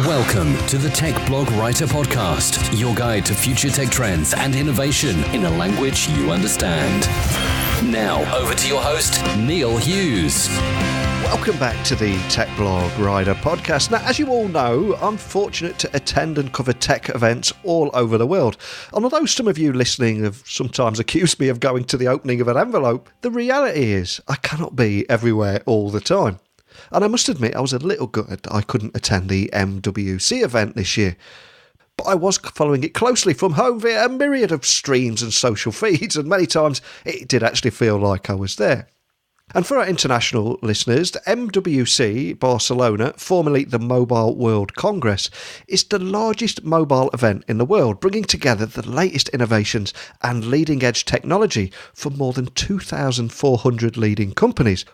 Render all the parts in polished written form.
Welcome to the Tech Blog Writer Podcast, your guide to future tech trends and innovation in a language you understand. Now, over to your host, Neil Hughes. Welcome back to the Tech Blog Writer Podcast. Now, as you all know, I'm fortunate to attend and cover tech events all over the world. And although some of you listening have sometimes accused me of going to the opening of an envelope, the reality is I cannot be everywhere all the time. And I must admit, I was a little gutted that I couldn't attend the MWC event this year. But I was following it closely from home via a myriad of streams and social feeds, and many times it did actually feel like I was there. And for our international listeners, the MWC Barcelona, formerly the Mobile World Congress, is the largest mobile event in the world, bringing together the latest innovations and leading-edge technology from more than 2,400 leading companies.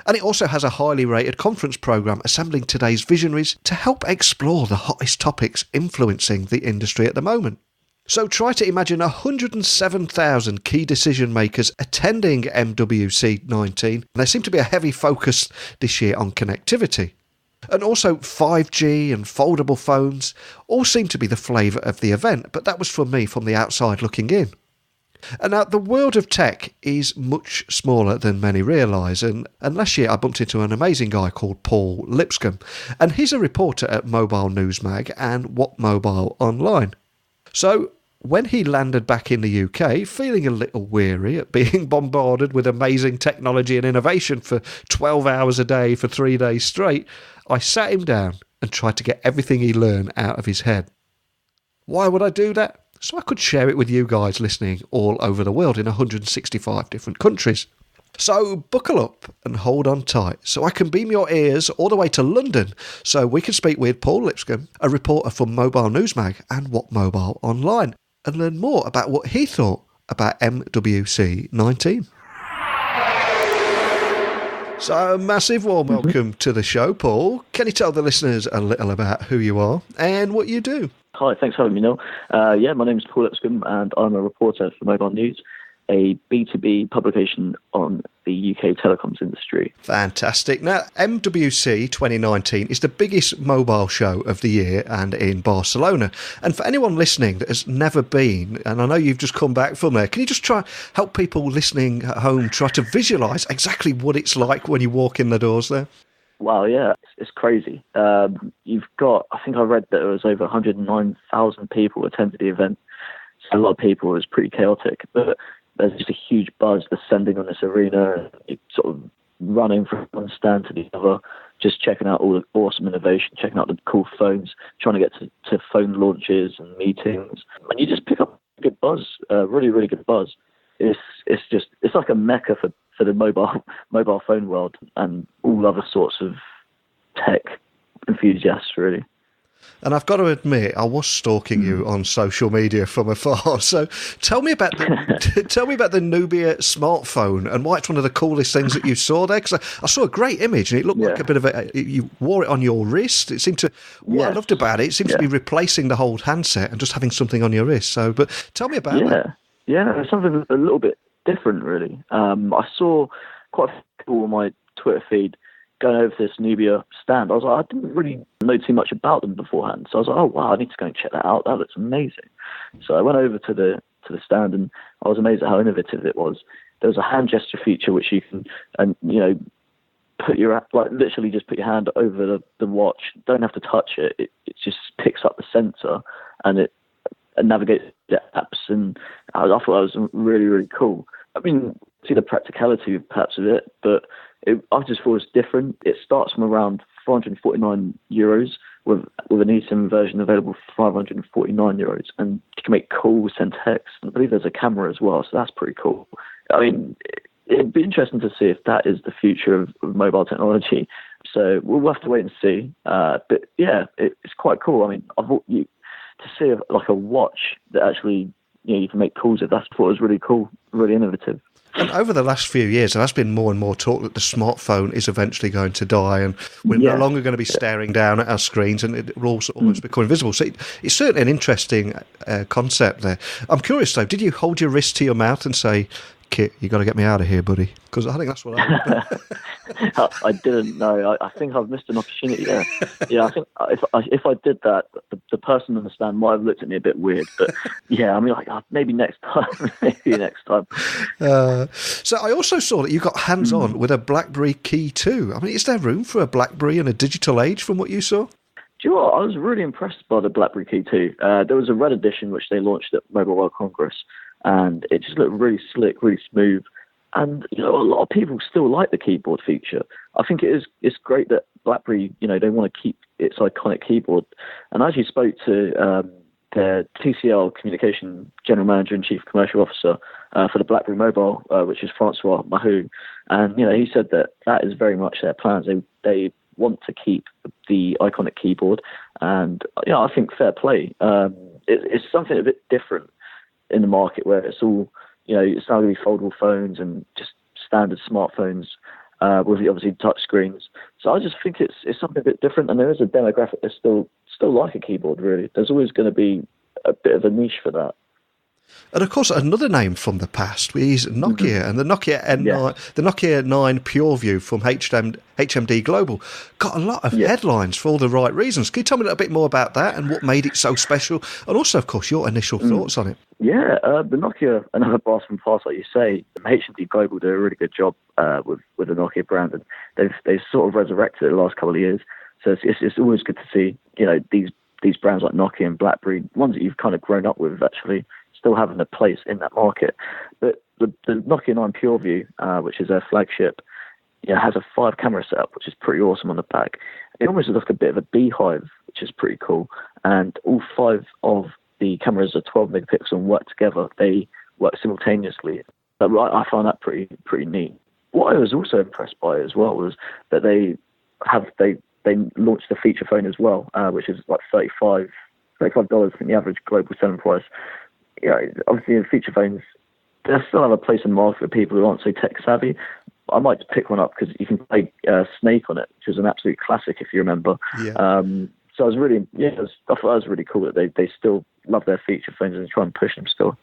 And it also has a highly rated conference programme assembling today's visionaries to help explore the hottest topics influencing the industry at the moment. So try to imagine 107,000 key decision makers attending MWC19. There seemed to be a heavy focus this year on connectivity. And also 5G and foldable phones all seem to be the flavour of the event, but that was from me from the outside looking in. And now, the world of tech is much smaller than many realise, and last year I bumped into an amazing guy called Paul Lipscomb, and he's a reporter at Mobile News Mag and What Mobile Online. So, when he landed back in the UK, feeling a little weary at being bombarded with amazing technology and innovation for 12 hours a day for 3 days straight, I sat him down and tried to get everything he learned out of his head. Why would I do that? So I could share it with you guys listening all over the world in 165 different countries. So buckle up and hold on tight so I can beam your ears all the way to London so we can speak with Paul Lipscomb, a reporter from Mobile News Mag and What Mobile Online, and learn more about what he thought about MWC19. So a massive warm welcome to the show, Paul. Can you tell the listeners a little about who you are and what you do? Hi, thanks for having me, Neil. My name is Paul Lipscomb, and I'm a reporter for Mobile News, a B2B publication on the UK telecoms industry. Fantastic. Now, MWC 2019 is the biggest mobile show of the year and in Barcelona. And for anyone listening that has never been, and I know you've just come back from there, can you just try help people listening at home try to visualise exactly what it's like when you walk in the doors there? Wow, yeah, it's crazy. You've got, I think I read that it was over 109,000 people attended the event. So a lot of people. It was pretty chaotic, but there's just a huge buzz descending on this arena, and sort of running from one stand to the other, just checking out all the awesome innovation, checking out the cool phones, trying to get to phone launches and meetings. And you just pick up a good buzz, really, really good buzz. It's like a mecca for the mobile phone world and all other sorts of tech enthusiasts, really. And I've got to admit, I was stalking you on social media from afar. So tell me about the Nubia smartphone and why it's one of the coolest things that you saw there. Because I saw a great image and it looked like a bit of you wore it on your wrist. It seemed to, what I loved about it seems to be replacing the whole handset and just having something on your wrist. So, but tell me about that. Yeah, it's something a little bit different, really. I saw quite a few people on my Twitter feed going over to this Nubia stand. I was like, I didn't really know too much about them beforehand. So I was like, oh, wow, I need to go and check that out. That looks amazing. So I went over to the stand and I was amazed at how innovative it was. There was a hand gesture feature which you can, put your, like, literally just put your hand over the watch. Don't have to touch it. It just picks up the sensor and it navigates the apps. And I thought that was really, really cool. I mean, see the practicality perhaps of it, but I just thought it was different. It starts from around €449 with an eSIM version available for €549, and you can make calls, send text. I believe there's a camera as well, so that's pretty cool. I mean, it'd be interesting to see if that is the future of mobile technology. So we'll have to wait and see. But yeah, it's quite cool. I mean, to see like a watch that actually you can make calls with, that's what was really cool, really innovative. And over the last few years, there has been more and more talk that the smartphone is eventually going to die and we're no longer going to be staring down at our screens and it will almost become invisible. So it's certainly an interesting concept there. I'm curious, though, did you hold your wrist to your mouth and say, Kit, you got to get me out of here, buddy. Because I think that's what happened. I didn't know. I think I've missed an opportunity there. Yeah, I think if I did that, the person on the stand might have looked at me a bit weird. But yeah, I mean, maybe next time. Maybe next time. So I also saw that you got hands-on with a BlackBerry Key 2. I mean, is there room for a BlackBerry in a digital age from what you saw? Do you know what? I was really impressed by the BlackBerry Key 2. There was a red edition which they launched at Mobile World Congress, and it just looked really slick, really smooth. And a lot of people still like the keyboard feature. I think it's great that BlackBerry, they want to keep its iconic keyboard. And I actually spoke to the TCL Communication General Manager and Chief Commercial Officer for the BlackBerry Mobile, which is Francois Mahou, and he said that is very much their plans. They want to keep the iconic keyboard, and I think fair play. It's something a bit different in the market where it's all it's now going to be foldable phones and just standard smartphones with obviously touch screens. So I just think it's something a bit different, and there is a demographic that still like a keyboard. Really, there's always going to be a bit of a niche for that. And of course, another name from the past is Nokia, and the Nokia N9, the Nokia 9 PureView from HMD Global got a lot of headlines for all the right reasons. Can you tell me a little bit more about that and what made it so special? And also, of course, your initial thoughts on it. Yeah, the Nokia, another blast from the past, like you say. HMD Global did a really good job with the Nokia brand, and they've sort of resurrected it the last couple of years. So it's always good to see these brands like Nokia and BlackBerry, ones that you've kind of grown up with, actually still having a place in that market. But the Nokia 9 PureView, which is their flagship, has a 5-camera setup, which is pretty awesome on the back. It almost looks like a bit of a beehive, which is pretty cool. And all 5 of the cameras are 12 megapixel and work together. They work simultaneously. I found that pretty neat. What I was also impressed by as well was that they launched the feature phone as well, which is like $35, I think the average global selling price. Obviously, in feature phones, they still have a place in the market for people who aren't so tech savvy. I might just pick one up because you can play Snake on it, which is an absolute classic if you remember. Yeah. So I was really, I thought that was really cool that they still love their feature phones and try and push them still.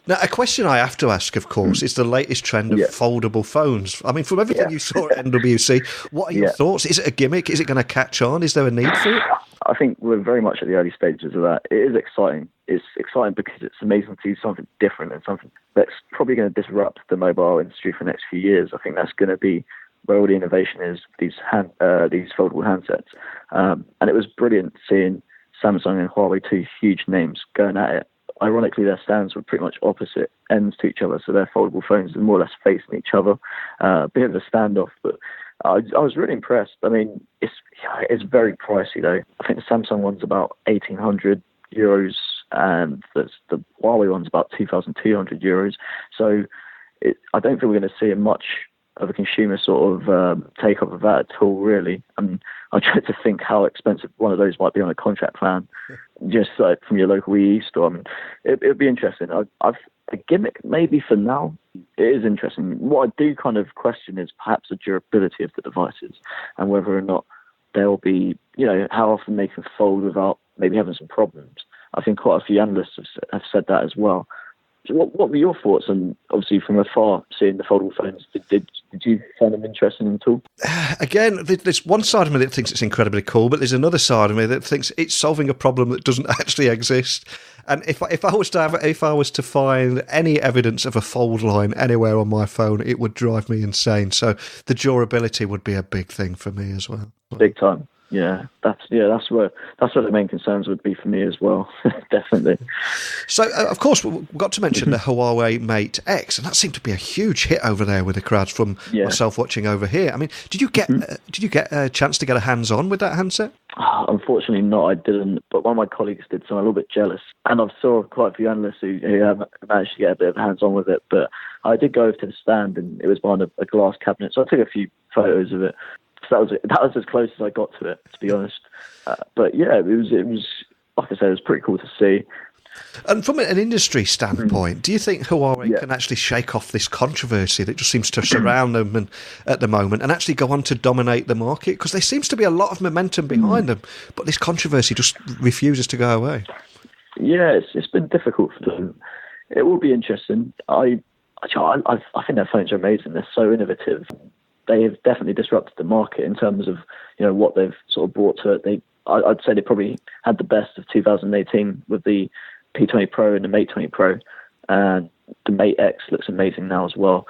Now, a question I have to ask, of course, is the latest trend of foldable phones. I mean, from everything you saw at MWC, what are your thoughts? Is it a gimmick? Is it going to catch on? Is there a need for it? I think we're very much at the early stages of that. It is exciting. It's exciting because it's amazing to see something different and something that's probably going to disrupt the mobile industry for the next few years. I think that's going to be where all the innovation is, these foldable handsets. And it was brilliant seeing Samsung and Huawei, 2 huge names, going at it. Ironically, their stands were pretty much opposite ends to each other, so their foldable phones are more or less facing each other. A bit of a standoff, but I was really impressed. I mean, it's very pricey though. I think the Samsung one's about €1,800, and the Huawei one's about €2,200. So I don't think we're going to see much of a consumer sort of take up of that at all, really. I'm trying to think how expensive one of those might be on a contract plan, just like from your local EE store. I mean, it would be interesting. A gimmick maybe for now. It is interesting. What I do kind of question is perhaps the durability of the devices and whether or not they'll be, how often they can fold without maybe having some problems. I think quite a few analysts have said that as well. So what were your thoughts? And obviously from afar, seeing the foldable phones, did you find them interesting at all? Again, there's one side of me that thinks it's incredibly cool, but there's another side of me that thinks it's solving a problem that doesn't actually exist. And if I was to find any evidence of a fold line anywhere on my phone, it would drive me insane. So the durability would be a big thing for me as well. Big time. Yeah, that's where the main concerns would be for me as well. Definitely. So, of course, we've got to mention the Huawei Mate X, and that seemed to be a huge hit over there with the crowds from myself watching over here. I mean, did you get a chance to get a hands-on with that handset? Unfortunately not, I didn't, but one of my colleagues did, so I'm a little bit jealous. And I've saw quite a few analysts who managed to get a bit of hands-on with it, but I did go over to the stand, and it was behind a glass cabinet, so I took a few photos of it. So that was as close as I got to it, to be honest. But yeah, it was like I said, it was pretty cool to see. And from an industry standpoint, do you think Huawei can actually shake off this controversy that just seems to surround them at the moment and actually go on to dominate the market? Because there seems to be a lot of momentum behind them, but this controversy just refuses to go away. Yeah, it's been difficult for them. It will be interesting. I I think their phones are amazing. They're so innovative. They have definitely disrupted the market in terms of what they've sort of brought to it. I'd say they probably had the best of 2018 with the P20 Pro and the Mate 20 Pro, and the Mate X looks amazing now as well.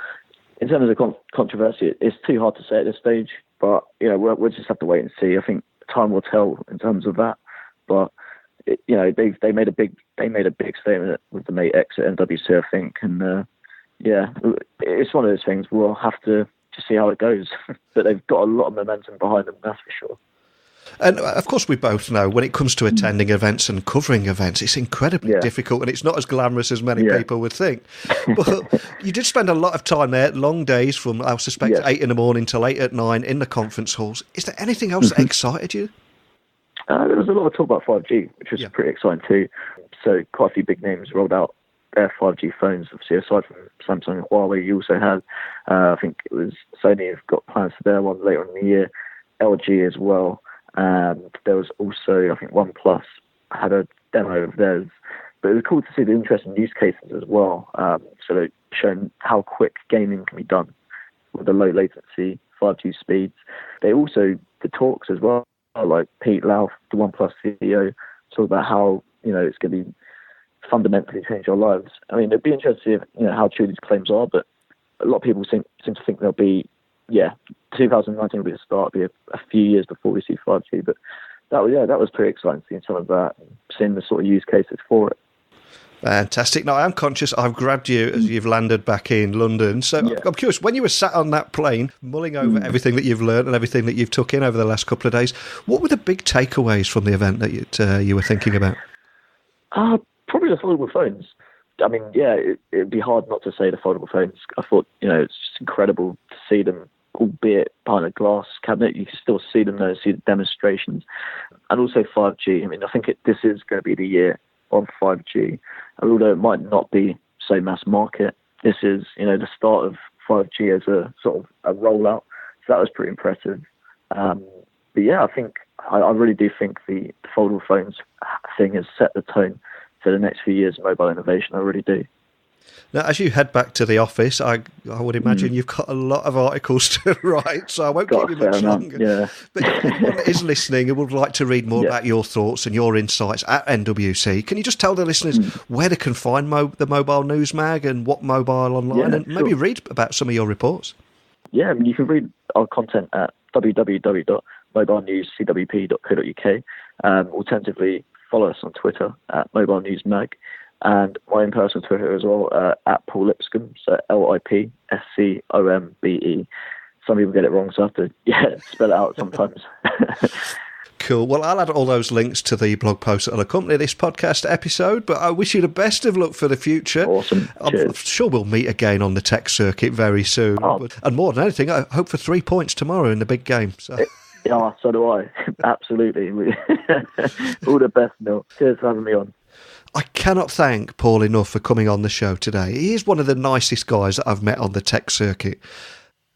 In terms of controversy, it's too hard to say at this stage, but we'll just have to wait and see. I think time will tell in terms of that. But they made a big statement with the Mate X at MWC, I think, and it's one of those things. We'll have to see how it goes. But they've got a lot of momentum behind them, that's for sure. And of course, we both know when it comes to attending events and covering events, it's incredibly difficult, and it's not as glamorous as many people would think. But you did spend a lot of time there, long days from, I suspect, 8 in the morning till 8 at night in the conference halls. Is there anything else that excited you? There was a lot of talk about 5G, which was pretty exciting too. So quite a few big names rolled out their 5G phones. Obviously, aside from Samsung and Huawei, you also had, I think it was Sony have got plans for their one later in the year, LG as well. And there was also, I think, OnePlus had a demo of theirs. But it was cool to see the interesting use cases as well. So they're showing how quick gaming can be done with the low latency 5G speeds. They also, the talks as well, like Pete Lau, the OnePlus CEO, talk about how, it's going to be fundamentally change our lives. I mean, it'd be interesting to see how true these claims are, but a lot of people seem to think they'll be, 2019 will be the start. It'll be a few years before we see 5G, but that was pretty exciting seeing some of that, and seeing the sort of use cases for it. Fantastic. Now, I'm conscious I've grabbed you as you've landed back in London. So I'm curious, when you were sat on that plane, mulling over everything that you've learned and everything that you've took in over the last couple of days, what were the big takeaways from the event that you were thinking about? Probably the foldable phones. I mean, it'd be hard not to say the foldable phones. I thought, it's just incredible to see them, albeit behind a glass cabinet. You can still see them there, see the demonstrations. And also 5G. I mean, I think this is going to be the year of 5G. And although it might not be so mass market, this is, the start of 5G as a sort of a rollout. So that was pretty impressive. But I think, I really do think the foldable phones thing has set the tone for the next few years of mobile innovation. I really do. Now, as you head back to the office, I would imagine you've got a lot of articles to write, so I won't keep you much longer. Yeah. But if anyone is listening and would like to read more about your thoughts and your insights at MWC, can you just tell the listeners where they can find the Mobile News Mag and what Mobile Online, and maybe read about some of your reports? Yeah, I mean, you can read our content at www.mobilenewscwp.co.uk. Alternatively, follow us on Twitter at Mobile News Mag. And my own personal Twitter as well, at Paul Lipscombe, so LIPSCOMBE. Some people get it wrong, so I have to spell it out sometimes. Cool. Well, I'll add all those links to the blog post that will accompany this podcast episode, but I wish you the best of luck for the future. Awesome. I'm sure we'll meet again on the tech circuit very soon. And more than anything, I hope for 3 points tomorrow in the big game. So. Yeah, so do I. Absolutely. All the best, Neil. Cheers for having me on. I cannot thank Paul enough for coming on the show today. He is one of the nicest guys that I've met on the tech circuit.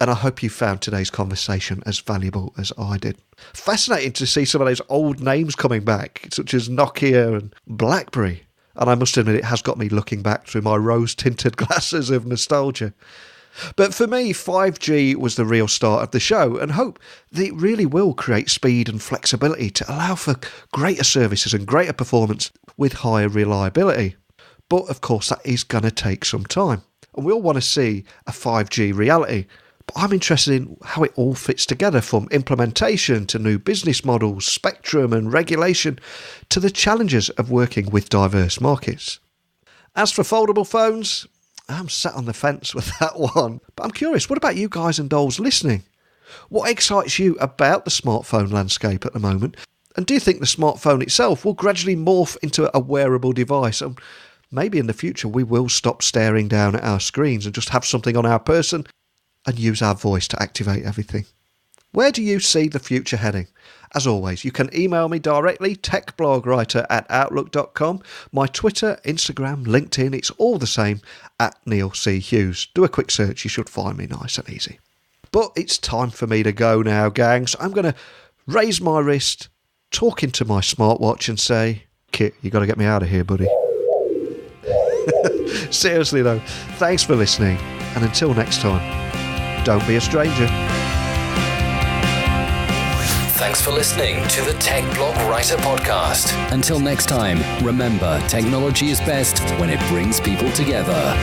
And I hope you found today's conversation as valuable as I did. Fascinating to see some of those old names coming back, such as Nokia and BlackBerry. And I must admit, it has got me looking back through my rose-tinted glasses of nostalgia. But for me, 5G was the real start of the show, and hope that it really will create speed and flexibility to allow for greater services and greater performance with higher reliability. But of course, that is going to take some time. And we all want to see a 5G reality. But I'm interested in how it all fits together, from implementation to new business models, spectrum and regulation, to the challenges of working with diverse markets. As for foldable phones, I'm sat on the fence with that one. But I'm curious, what about you guys and dolls listening? What excites you about the smartphone landscape at the moment? And do you think the smartphone itself will gradually morph into a wearable device? And maybe in the future we will stop staring down at our screens and just have something on our person and use our voice to activate everything. Where do you see the future heading? As always, you can email me directly, techblogwriter@outlook.com. My Twitter, Instagram, LinkedIn, it's all the same, at Neil C. Hughes. Do a quick search, you should find me nice and easy. But it's time for me to go now, gang, so I'm going to raise my wrist, talk into my smartwatch and say, Kit, you got to get me out of here, buddy. Seriously though, thanks for listening, and until next time, don't be a stranger. Thanks for listening to the Tech Blog Writer Podcast. Until next time, remember, technology is best when it brings people together.